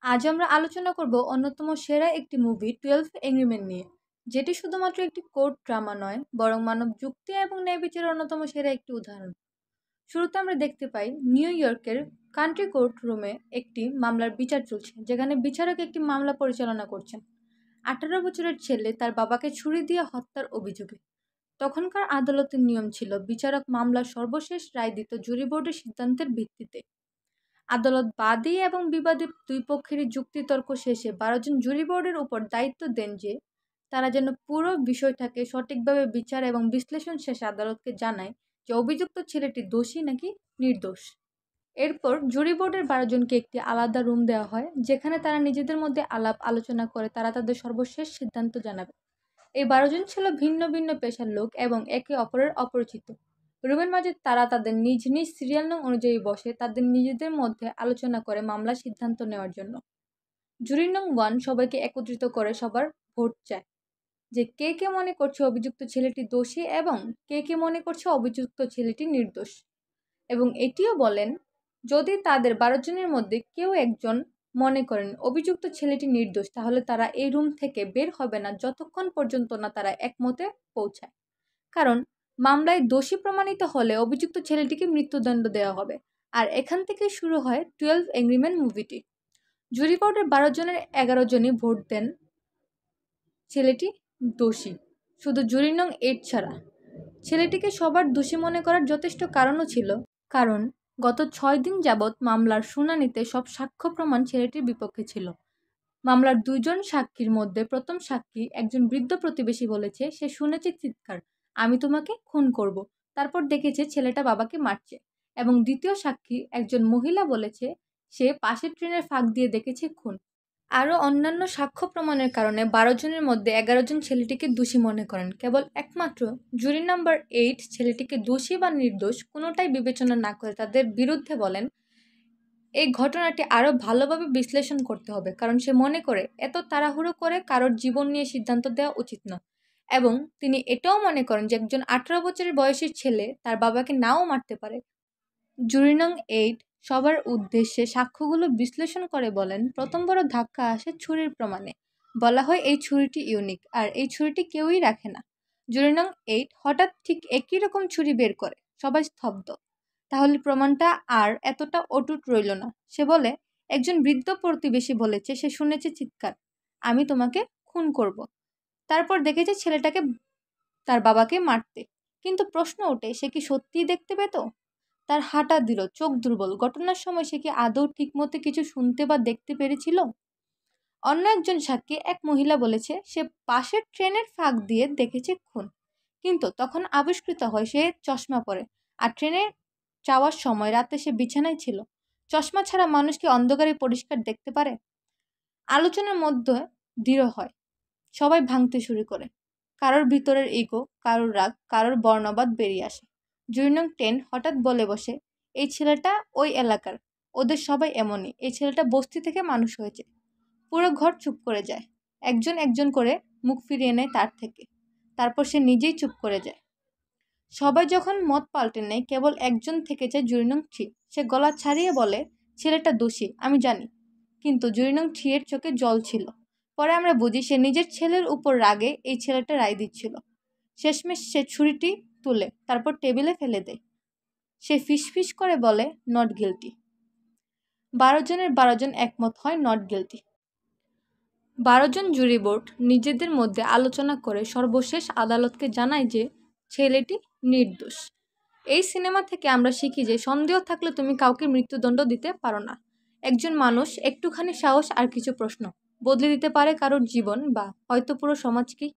আজ আমরা আলোচনা করব অন্যতম সেরা একটি মুভি 12 এঙ্গরি মেন নিয়ে, যেটি শুধুমাত্র একটি কোর্ট ড্রামা নয়, বরং মানব যুক্তি এবং ন্যায় বিচারের অন্যতম সেরা একটি উদাহরণ। শুরুতে আমরা দেখতে পাই নিউ ইয়র্কের কান্ট্রি কোর্ট রুমে একটি মামলার বিচার চলছে, যেখানে বিচারক একটি মামলা পরিচালনা করছেন। 18 বছরের ছেলে তার বাবাকে ছুরি দিয়ে হত্যার অভিযোগে। তখনকার আদালতের নিয়ম ছিল বিচারক মামলার সর্বশেষ রায় দিত জুরি বোর্ডের সিদ্ধান্তের ভিত্তিতে। আদালত বাদী এবং বিবাদী দুই পক্ষেরই যুক্তিতর্ক শেষে 12 জন জুরি বোর্ডের উপর দায়িত্ব দেন যে তারা যেন পুরো বিষয়টাকে সঠিকভাবে বিচার এবং বিশ্লেষণ শেষে আদালতকে জানায় যে অভিযুক্ত ছেলেটি দোষী নাকি নির্দোষ। এরপর জুরি বোর্ডের 12 জনকে একটি আলাদা রুম দেওয়া হয়, যেখানে তারা নিজেদের মধ্যে আলাপ আলোচনা করে তারা তাদের সর্বশেষ সিদ্ধান্ত জানাবে। এই 12 জন ছিল ভিন্ন ভিন্ন পেশার লোক এবং একে অপরের অপরিচিত। রুমের মাঝে তারা তাদের নিজ নিজ সিরিয়াল নং অনুযায়ী বসে তাদের নিজেদের মধ্যে আলোচনা করে মামলার সিদ্ধান্ত নেওয়ার জন্য। জুরি নং 1 সবাইকে একত্রিত করে সবার ভোট চায় যে কে কে মনে করছে অভিযুক্ত ছেলেটি দোষী এবং কে কে মনে করছে অভিযুক্ত ছেলেটি নির্দোষ। এবং এটিও বলেন, যদি তাদের 12 জনের মধ্যে কেউ একজন মনে করেন অভিযুক্ত ছেলেটি নির্দোষ, তাহলে তারা এই রুম থেকে বের হবে না যতক্ষণ পর্যন্ত না তারা একমতে পৌঁছায়। কারণ মামলায় দোষী প্রমাণিত হলে অভিযুক্ত ছেলেটিকে মৃত্যুদণ্ড দেওয়া হবে। আর এখান থেকে শুরু হয় 12 এঙ্গরি মেন মুভিটি। জুরি বোর্ডের 12 জনের 11 জনই ভোট দেন ছেলেটি দোষী, শুধু জুরি নং 8 ছাড়া। ছেলেটিকে সবার দোষী মনে করার যথেষ্ট কারণও ছিল, কারণ গত 6 দিন যাবৎ মামলার শুনানিতে সব সাক্ষ্য প্রমাণ ছেলেটির বিপক্ষে ছিল। মামলার 2 জন সাক্ষীর মধ্যে প্রথম সাক্ষী একজন বৃদ্ধ প্রতিবেশী বলেছে সে শুনেছে চিৎকার, আমি তোমাকে খুন করব। তারপর দেখেছে ছেলেটা বাবাকে মারছে। এবং দ্বিতীয় সাক্ষী একজন মহিলা বলেছে সে পাশের ট্রেনের ফাঁক দিয়ে দেখেছে খুন। আরও অন্যান্য সাক্ষ্য প্রমাণের কারণে 12 জনের মধ্যে 11 জন ছেলেটিকে দোষী মনে করেন। কেবল একমাত্র জুরি নাম্বার 8 ছেলেটিকে দোষী বা নির্দোষ কোনোটাই বিবেচনা না করে তাদের বিরুদ্ধে বলেন এই ঘটনাটি আরও ভালোভাবে বিশ্লেষণ করতে হবে, কারণ সে মনে করে এত তাড়াহুড়ো করে কারোর জীবন নিয়ে সিদ্ধান্ত দেওয়া উচিত নয়। এবং তিনি এটাও মনে করেন যে একজন 18 বছরের বয়সী ছেলে তার বাবাকে নাও মারতে পারে। জুরি নং 8 সবার উদ্দেশ্যে সাক্ষ্যগুলো বিশ্লেষণ করে বলেন, প্রথম বড় ধাক্কা আসে ছুরির প্রমাণে। বলা হয় এই ছুরিটি ইউনিক আর এই ছুরিটি কেউই রাখে না। জুরি নং 8 হঠাৎ ঠিক একই রকম ছুরি বের করে, সবাই স্তব্ধ। তাহলে প্রমাণটা আর এতটা অটুট রইল না। সে বলে, একজন বৃদ্ধ প্রতিবেশী বলেছে সে শুনেছে চিৎকার, আমি তোমাকে খুন করব। তারপর দেখেছে ছেলেটাকে তার বাবাকে মারতে। কিন্তু প্রশ্ন ওঠে, সে কি সত্যিই দেখতে পেত? তার হাঁটা দৃঢ়, চোখ দুর্বল। ঘটনার সময় সে কি আদৌ ঠিকমতো কিছু শুনতে বা দেখতে পেরেছিল? অন্য একজন সাক্ষী এক মহিলা বলেছে সে পাশের ট্রেনের ফাঁক দিয়ে দেখেছে খুন, কিন্তু তখন আবিষ্কৃত হয় সে চশমা পরে আর ট্রেনে যাওয়ার সময় রাতে সে বিছানায় ছিল। চশমা ছাড়া মানুষ কি অন্ধকারে পরিষ্কার দেখতে পারে? আলোচনার মধ্যে দৃঢ় হয়, সবাই ভাঙতে শুরু করে। কারোর ভিতরের ইগো, কারোর রাগ, কারোর বর্ণবাদ বেরিয়ে আসে। জুরি নং 10 হঠাৎ বলে বসে, এই ছেলেটা ওই এলাকার, ওদের সবাই এমনই, এই ছেলেটা বস্তি থেকে মানুষ হয়েছে। পুরো ঘর চুপ করে যায়। একজন একজন করে মুখ ফিরিয়ে নেয় তার থেকে। তারপর সে নিজেই চুপ করে যায়। সবাই যখন মত পাল্টে নেয়, কেবল একজন থেকে যায় জুরি নং 3। সে গলা ছাড়িয়ে বলে, ছেলেটা দোষী আমি জানি। কিন্তু জুরি নং 3 এর চোখে জল ছিল। পরে আমরা বুঝি সে নিজের ছেলের উপর রাগে এই ছেলেটা রায় দিচ্ছিল। শেষমেশ সে ছুরিটি তুলে তারপর টেবিলে ফেলে দেয়। সে ফিসফিস করে বলে, নট গিলটি। 12 জনের 12 জন একমত হয় নট গিলটি। 12 জন জুরি বোর্ড নিজেদের মধ্যে আলোচনা করে সর্বশেষ আদালতকে জানায় যে ছেলেটি নির্দোষ। এই সিনেমা থেকে আমরা শিখি যে সন্দেহ থাকলে তুমি কাউকে মৃত্যুদণ্ড দিতে পারো না। একজন মানুষ একটুখানি সাহস আর কিছু প্রশ্ন বদলে দিতে পারে কারোর জীবন বা হয়তো পুরো সমাজকেই।